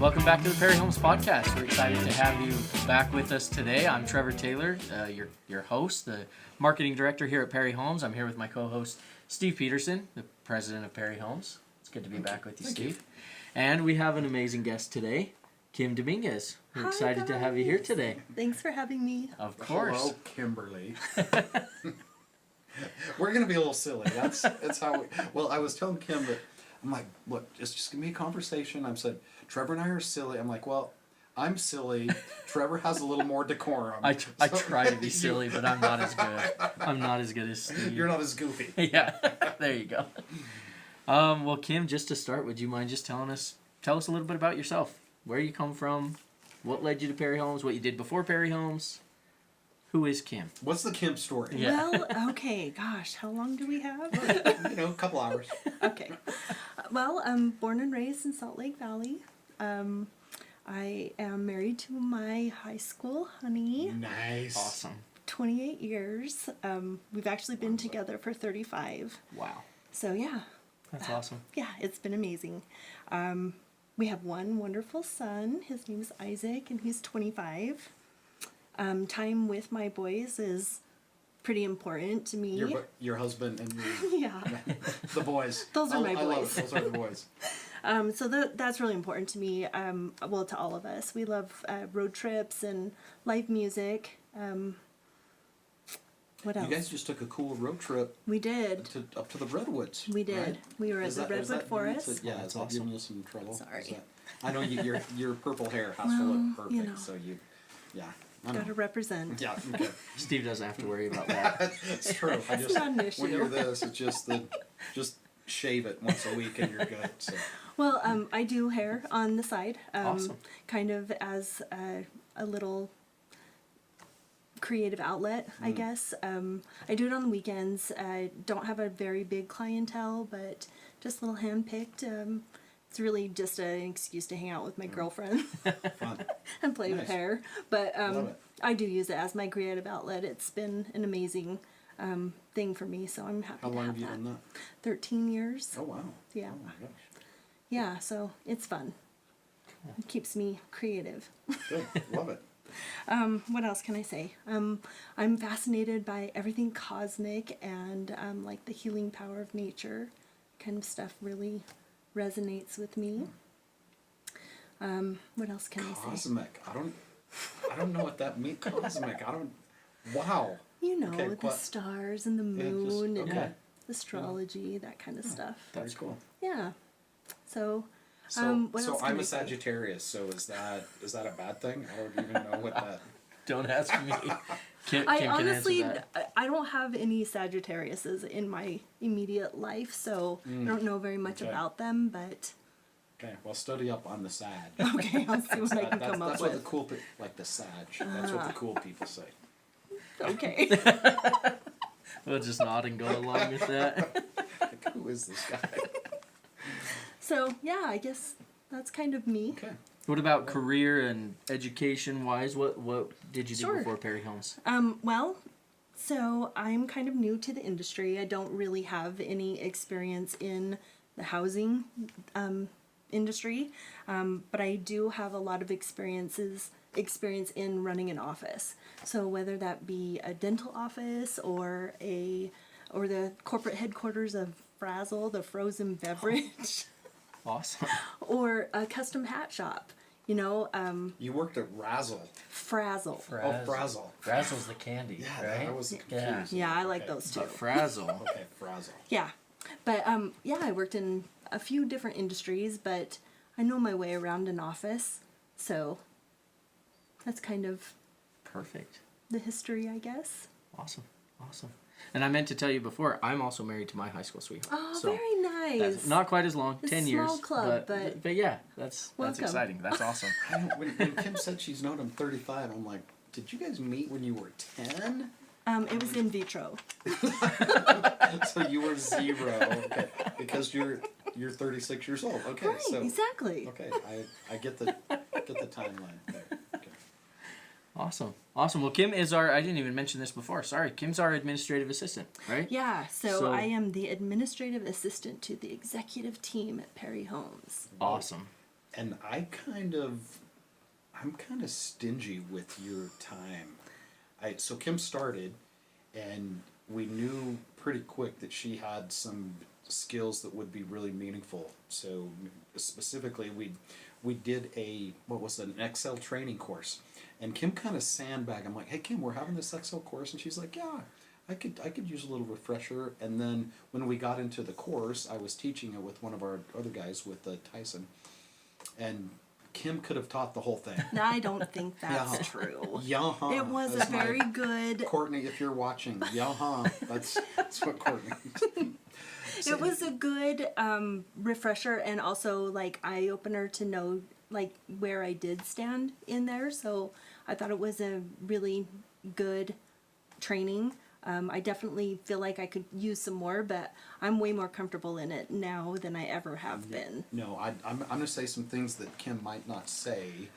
Welcome back to the Perry Homes Podcast. We're excited to have you back with us today. I'm Trevor Taylor, your host, the marketing director here at Perry Homes. I'm here with my co-host, Steve Peterson, the president of Perry Homes. It's good to be back with you, Steve. And we have an amazing guest today, Kim Dominguez. We're excited to have you here today. Thanks for having me. Of course. Hello, Kimberly. We're going to be a little silly. That's how we... Well, I was telling Kim that, I'm like, look, it's just going to be a conversation. I said, Trevor and I are silly. I'm like, well, I'm silly. Trevor has a little more decorum. I try to be silly, but I'm not as good. I'm not as good as Steve. You're not as goofy. Yeah, there you go. Well, Kim, just to start, would you mind just tell us a little bit about yourself? Where you come from, what led you to Perry Homes, what you did before Perry Homes. Who is Kim? What's the Kim story? Yeah. Well, okay, gosh, how long do we have? A couple hours. Okay. Well, I'm born and raised in Salt Lake Valley. I am married to my high school honey. Nice. Awesome. 28 years. We've actually been together for 35. Wow. So, yeah. That's awesome. Yeah, it's been amazing. We have one wonderful son. His name is Isaac, and he's 25. Time with my boys is pretty important to me. Your husband and you. Yeah. The boys. Those are my I love boys. it. Those are the boys. So that's really important to me. Well, to all of us. We love road trips and live music. What else? You guys just took a cool road trip We did. up to the redwoods. We did. Right? We were at Is the that Redwood Forest. Yeah, That's is that awesome. giving you some trouble? Sorry. Is that- I know your purple hair has to Well, look perfect, you know. so yeah. I know. Gotta represent. Yeah, okay. Steve doesn't have to worry about that. It's true. I It's just not an when issue. you're this, it's just shave it once a week and you're good. So. Well, I do hair on the side. Awesome. Kind of as a little creative outlet, I guess. I do it on the weekends. I don't have a very big clientele, but just a little hand-picked. It's really just an excuse to hang out with my girlfriend Fun. and play with Nice. hair. But Love it. I do use it as my creative outlet. It's been an amazing thing for me, so I'm happy How to long have have you that. done 13 years. that? Oh wow. Yeah. Oh my gosh. Yeah, so it's fun. It keeps me creative. Good. Love it. What else can I say? I'm fascinated by everything cosmic and like the healing power of nature kind of stuff really resonates with me. What else can I say? Cosmic. I don't know what that means. Cosmic. Wow. You know, Okay, the what? stars and the Yeah, just- moon and okay. astrology, that kind of stuff. That's cool. Yeah. So, So, what so else can I'm I a say? Sagittarius. So is that a bad thing? I don't even know what that. Don't ask me. Kim I can honestly, answer that. I don't have any Sagittariuses in my immediate life, so I don't know very much Okay. about them, but Okay, well, study up on the Sag. okay, I'll see what I can come up That's what the with. cool like the Sag. That's what the cool people say. Okay. We'll just nod and go along with that. Like, who is this guy? So, yeah, I guess that's kind of me. Okay. What about career and education wise? What did you do Sure. before Perry Homes? Well, so I'm kind of new to the industry. I don't really have any experience in the housing industry, but I do have a lot of experience in running an office. So whether that be a dental office or the corporate headquarters of Frazzle, the frozen beverage, Awesome. or a custom hat shop, you know, You worked at Razzle. Frazzle. Oh, Frazzle. Frazzle's the candy, Yeah, right? I was Yeah. confused. Yeah, I like Okay. those too. But Frazzle. Okay, Frazzle. Yeah, but yeah, I worked in a few different industries, but I know my way around an office, so that's kind of Perfect. the history, I guess. Awesome. And I meant to tell you before, I'm also married to my high school sweetheart. Oh, so very nice. that's not quite as long, It's 10 a years. small club, but yeah, that's welcome. exciting. That's awesome. I don't, when Kim said she's known him 35, I'm like, did you guys meet when you were 10? It was in vitro. So you were 0, okay? Because you're 36 years old. Okay, Right, so exactly. okay, I get the timeline there. Okay. Awesome. Well, Kim is I didn't even mention this before. Sorry. Kim's our administrative assistant, right? Yeah, so So- I am the administrative assistant to the executive team at Perry Homes. Awesome. and I'm kind of stingy with your time. So Kim started, and we knew pretty quick that she had some skills that would be really meaningful. So specifically, we did an Excel training course, and Kim kind of sandbagged. I'm like, hey Kim, we're having this Excel course, and she's like, yeah. I could use a little refresher. And then when we got into the course, I was teaching it with one of our other guys, with Tyson, and Kim could have taught the whole thing. I don't think that's Yeah. true. Yeah, It was a very good. Courtney, if you're watching, yeah, that's what Courtney. It was a good refresher, and also like eye opener to know like where I did stand in there. So I thought it was a really good training. I definitely feel like I could use some more, but I'm way more comfortable in it now than I ever have been. No, I'm going to say some things that Kim might not say,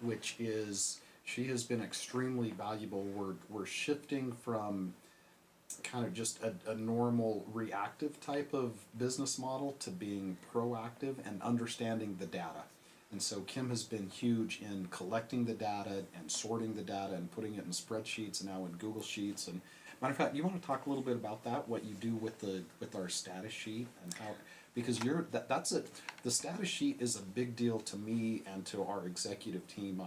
which is she has been extremely valuable. We're shifting from kind of just a normal reactive type of business model to being proactive and understanding the data. And so Kim has been huge in collecting the data and sorting the data and putting it in spreadsheets and now in Google Sheets. And matter of fact, you want to talk a little bit about that, what you do with our status sheet and how, because that's it. The status sheet is a big deal to me and to our executive team.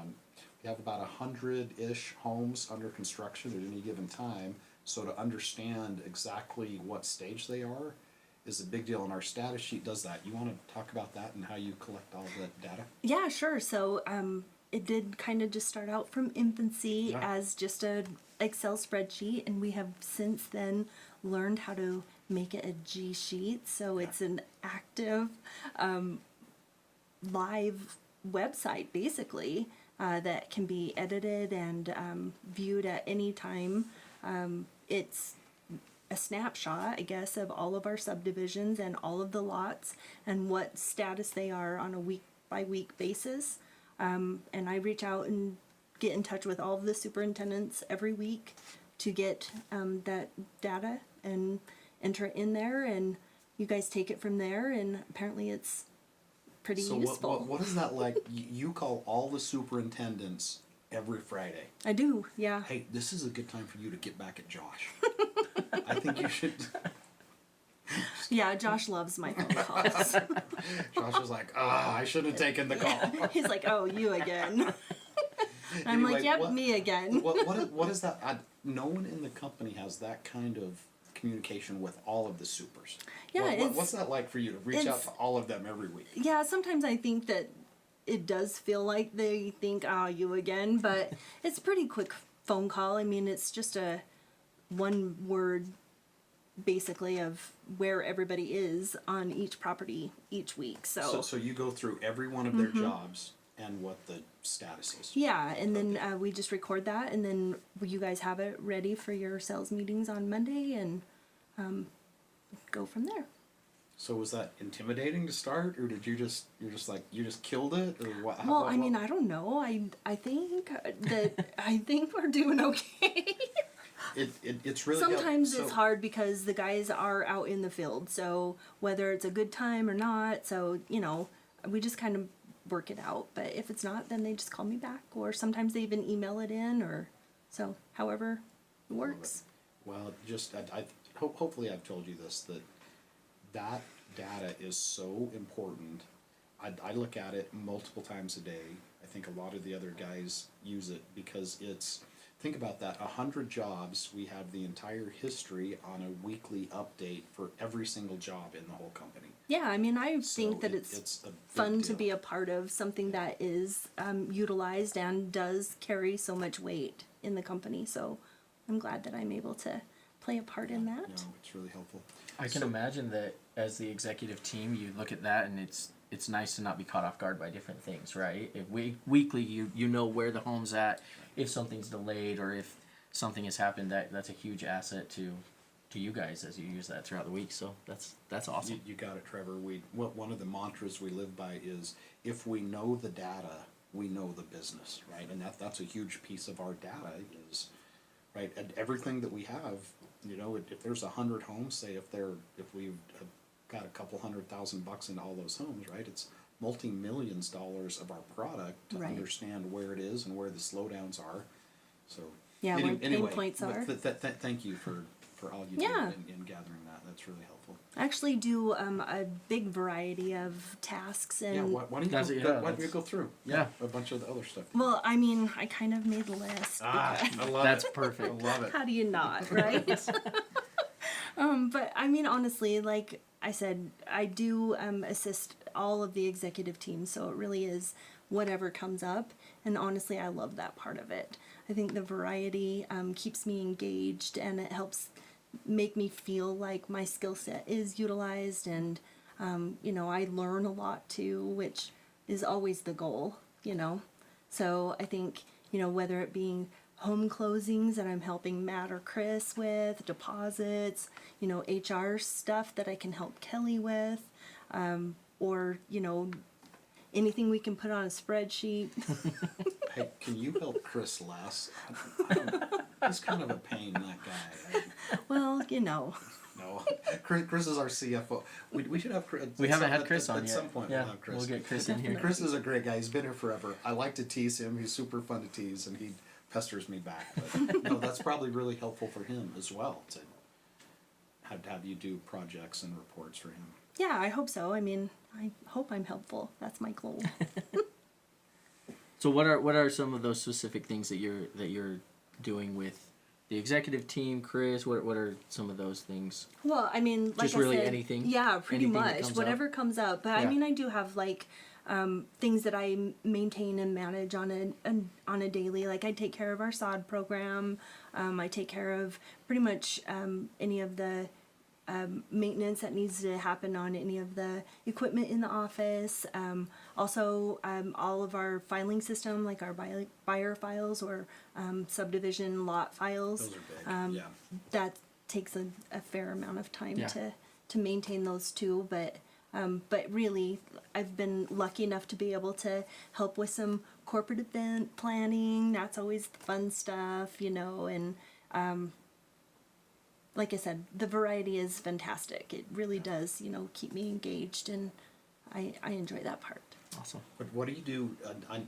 We have about 100-ish homes under construction at any given time. So to understand exactly what stage they are is a big deal, and our status sheet does that. You want to talk about that and how you collect all the data? Yeah, sure. So it did kind of just start out from infancy Yeah. as just a Excel spreadsheet, and we have since then learned how to make it a G sheet. So it's an active live website basically that can be edited and viewed at any time. It's a snapshot, I guess, of all of our subdivisions and all of the lots and what status they are on a week by week basis. And I reach out and get in touch with all of the superintendents every week to get that data and enter it in there, and you guys take it from there, and apparently it's pretty useful. What is that like? You call all the superintendents every Friday. I do, yeah. Hey, this is a good time for you to get back at Josh. I think you should. Yeah, Josh loves my phone calls. Josh was like, I should have taken the call. He's like, oh, you again. I'm Anyway, like, yep, me again. What is that? No one in the company has that kind of communication with all of the supers. Yeah, what's that like for you to reach out to all of them every week? Yeah, sometimes I think that it does feel like they think, you again, but it's a pretty quick phone call. I mean, it's just a one word basically of where everybody is on each property each week. So you go through every one of their jobs and what the status is. yeah, and then we just record that, and then you guys have it ready for your sales meetings on Monday, and go from there. So was that intimidating to start, or did you just killed it, or what? Well, I mean, I don't know. I think that I think we're doing okay. It's really Sometimes it's hard because the guys are out in the field, so whether it's a good time or not, so we just kind of work it out. But if it's not, then they just call me back, or sometimes they even email it in, or so however it works. Well, just hopefully I've told you this, that data is so important. I look at it multiple times a day. I think a lot of the other guys use it because think about that, 100 jobs, we have the entire history on a weekly update for every single job in the whole company. Yeah, I mean, I So think that it's a big fun to deal. be a part of something that is utilized and does carry so much weight in the company. So I'm glad that I'm able to play a part in that. No, it's really helpful. I can imagine that as the executive team, you look at that and it's nice to not be caught off guard by different things, right? If weekly, you know where the home's at, if something's delayed or if something has happened, that's a huge asset to you guys as you use that throughout the week. So that's awesome. You got it, Trevor. One of the mantras we live by is, if we know the data, we know the business, right? And that's a huge piece of our data is, right? And everything that we have, if there's 100 homes, say if we've got a couple $100,000 into all those homes, right? It's multi-millions dollars of our product to Right. understand where it is and where the slowdowns are. So Yeah, where pain points but are. Thank you for all you Yeah. do in gathering that. That's really helpful. I actually do a big variety of tasks and Yeah, why don't you That's- go, yeah, why don't you that's- go through? yeah. A bunch of the other stuff. well, I mean, I kind of made the list. because- I love That's it. perfect. I love it. How do you not, right? But I mean, honestly, like I said, I do assist all of the executive team, so it really is whatever comes up. And honestly, I love that part of it. I think the variety keeps me engaged, and it helps make me feel like my skill set is utilized, and you know, I learn a lot too, which is always the goal, you know. So I think, you know, whether it being home closings that I'm helping Matt or Chris with, deposits, you know, HR stuff that I can help Kelly with, or, you know, anything we can put on a spreadsheet. Hey, can you help Chris less? He's kind of a pain, that guy. Well, you know. No, Chris is our CFO. We should have Chris. We haven't had Chris on at yet. some point. Yeah, We'll have Chris. we'll get Chris in here. Chris is a great guy. He's been here forever. I like to tease him. He's super fun to tease, and he pesters me back. But no, that's probably really helpful for him as well to have you do projects and reports for him. Yeah, I hope so. I mean, I hope I'm helpful. That's my goal. So what are some of those specific things that you're doing with the executive team, Chris? What are some of those things? Well, I mean, like Just I really said, anything? Yeah, pretty Anything that much. comes Whatever comes up. But I Yeah. mean, I do have like things that I maintain and manage on a daily. Like I take care of our sod program. I take care of pretty much any of the maintenance that needs to happen on any of the equipment in the office. Also, all of our filing system, like our buyer files or subdivision lot files. Those are big. Yeah. That takes a fair amount of time Yeah. to maintain those too. But really, I've been lucky enough to be able to help with some corporate event planning. That's always the fun stuff, you know, and like I said, the variety is fantastic. It really does, you know, keep me engaged, and I enjoy that part. Awesome. But what do you do?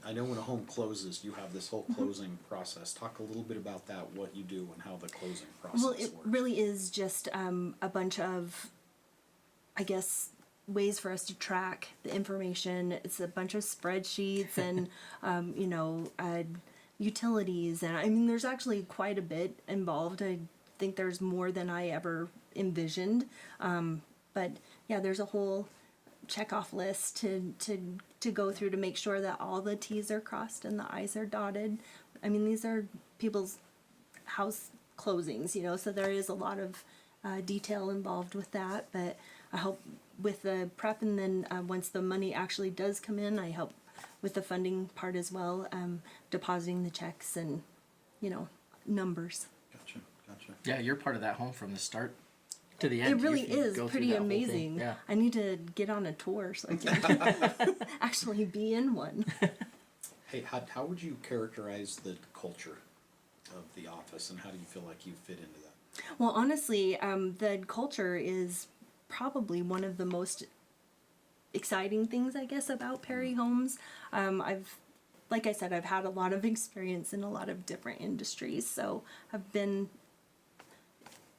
I know when a home closes, you have this whole Mm-hmm. closing process. Talk a little bit about that, what you do and how the closing process Well, it works. really is just a bunch of, I guess, ways for us to track the information. It's a bunch of spreadsheets and, you know, utilities. And I mean, there's actually quite a bit involved. I think there's more than I ever envisioned. But yeah, there's a whole checkoff list to go through to make sure that all the T's are crossed and the I's are dotted. I mean, these are people's house closings, you know, so there is a lot of detail involved with that. But I help with the prep, and then once the money actually does come in, I help with the funding part as well, depositing the checks and, you know, numbers. Gotcha. Yeah, you're part of that home from the start to the end. It really You is go through pretty that whole thing. amazing. Yeah. I need to get on a tour so I can actually be in one. Hey, how would you characterize the culture of the office, and how do you feel like you fit into that? Well, honestly, the culture is probably one of the most exciting things, I guess, about Perry Homes. Like I said, I've had a lot of experience in a lot of different industries, so I've been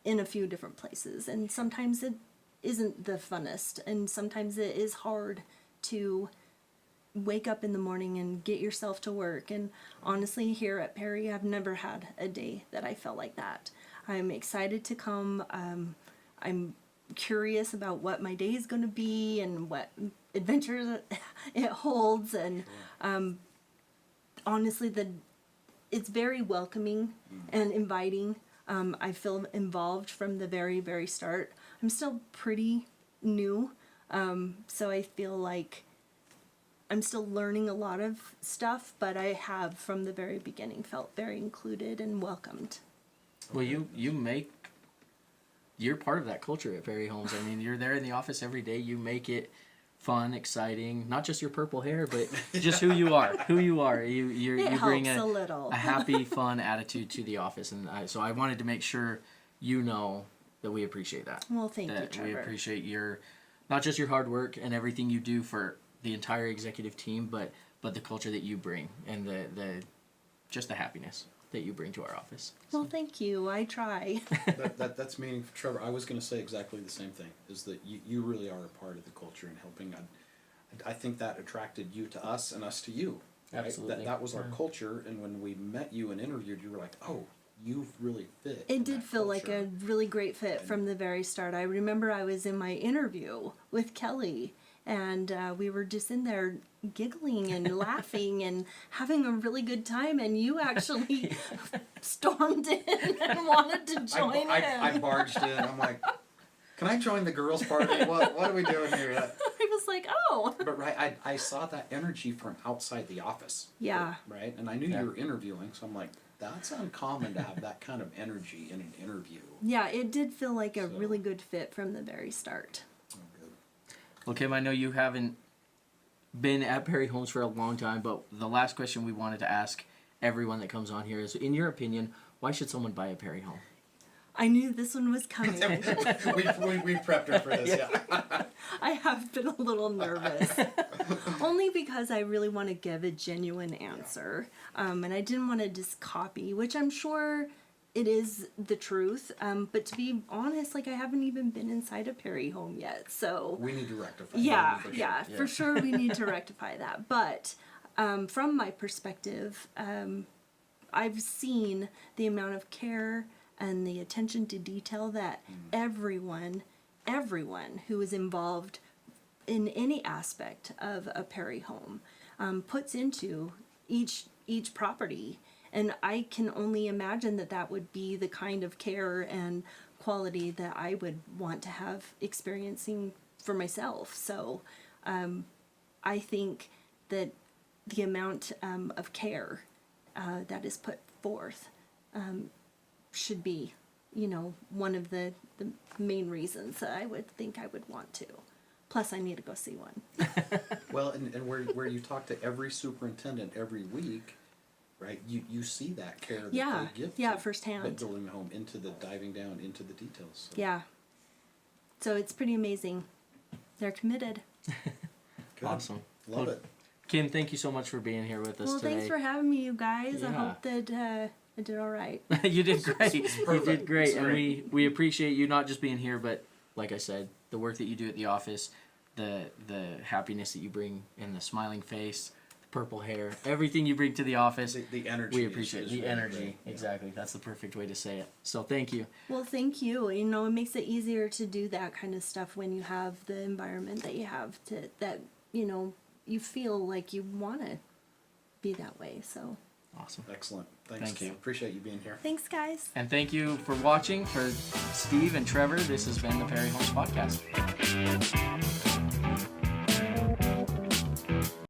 in a few different places, and sometimes it isn't the funnest, and sometimes it is hard to wake up in the morning and get yourself to work. And honestly, here at Perry, I've never had a day that I felt like that. I'm excited to come. I'm curious about what my day is going to be and what adventures it holds. And honestly, it's very welcoming and inviting. I feel involved from the very, very start. I'm still pretty new, so I feel like I'm still learning a lot of stuff, but I have from the very beginning felt very included and welcomed. Well, you're part of that culture at Perry Homes. I mean, you're there in the office every day. You make it fun, exciting. Not just your purple hair, but just who you are. Who you are. You bring helps a little. a happy, fun attitude to the office, and so I wanted to make sure you know that we appreciate that. Well, thank you, That we Trevor. appreciate not just your hard work and everything you do for the entire executive team, but the culture that you bring and the just the happiness that you bring to our office. Well, thank you. I try. That's meaningful, Trevor. I was going to say exactly the same thing. Is that you really are a part of the culture and helping. I think that attracted you to us and us to you. Right? Absolutely. That was our culture, and when we met you and interviewed, you were like, "Oh, you really fit." It did feel like a really great fit from the very start. I remember I was in my interview with Kelly, and we were just in there giggling and laughing and having a really good time, and you actually stormed in and wanted to join in. I barged in. I'm like, "Can I join the girls' party? What are we doing here?" I was like, oh. But right, I saw that energy from outside the office. Yeah. Right, and I knew you were interviewing, so I'm like, that's uncommon to have that kind of energy in an interview. Yeah, it did feel like a really good fit from the very start. Oh, good. Well, Kim, I know you haven't been at Perry Homes for a long time, but the last question we wanted to ask everyone that comes on here is, in your opinion, why should someone buy a Perry home? I knew this one was coming. we prepped her for this, yeah. I have been a little nervous. Only because I really want to give a genuine answer. And I didn't want to just copy, which I'm sure it is the truth. But to be honest, like I haven't even been inside a Perry home yet. So We need to rectify yeah, that. for sure we need to rectify that. But from my perspective, I've seen the amount of care and the attention to detail that everyone who is involved in any aspect of a Perry home puts into each property. And I can only imagine that would be the kind of care and quality that I would want to have experiencing for myself. So I think that the amount of care that is put forth should be, one of the main reasons that I would think I would want to. Plus, I need to go see one. Well, and where you talk to every superintendent every week, right? You see that care that they give. Yeah, to firsthand. building the home, diving down into the details. So. Yeah. So it's pretty amazing. They're committed. Good. Awesome. Love it. Kim, thank you so much for being here with us Well, today. thanks for having me, you guys. I Yeah. hope that I did all right. You did great. You Perfect. did great. It's And great. we appreciate you not just being here, but like I said, the work that you do at the office, the happiness that you bring in the smiling face, the purple hair, everything you bring to the office. The energy. We appreciate is the really energy. great. Yeah. Exactly. That's the perfect way to say it. So thank you. Well, thank you. It makes it easier to do that kind of stuff when you have the environment that you have that you feel like you want to be that way. So Awesome. Excellent. Thanks. Thank you. Appreciate you being here. thanks, guys. And thank you for watching. For Steve and Trevor, this has been the Perry Homes Podcast.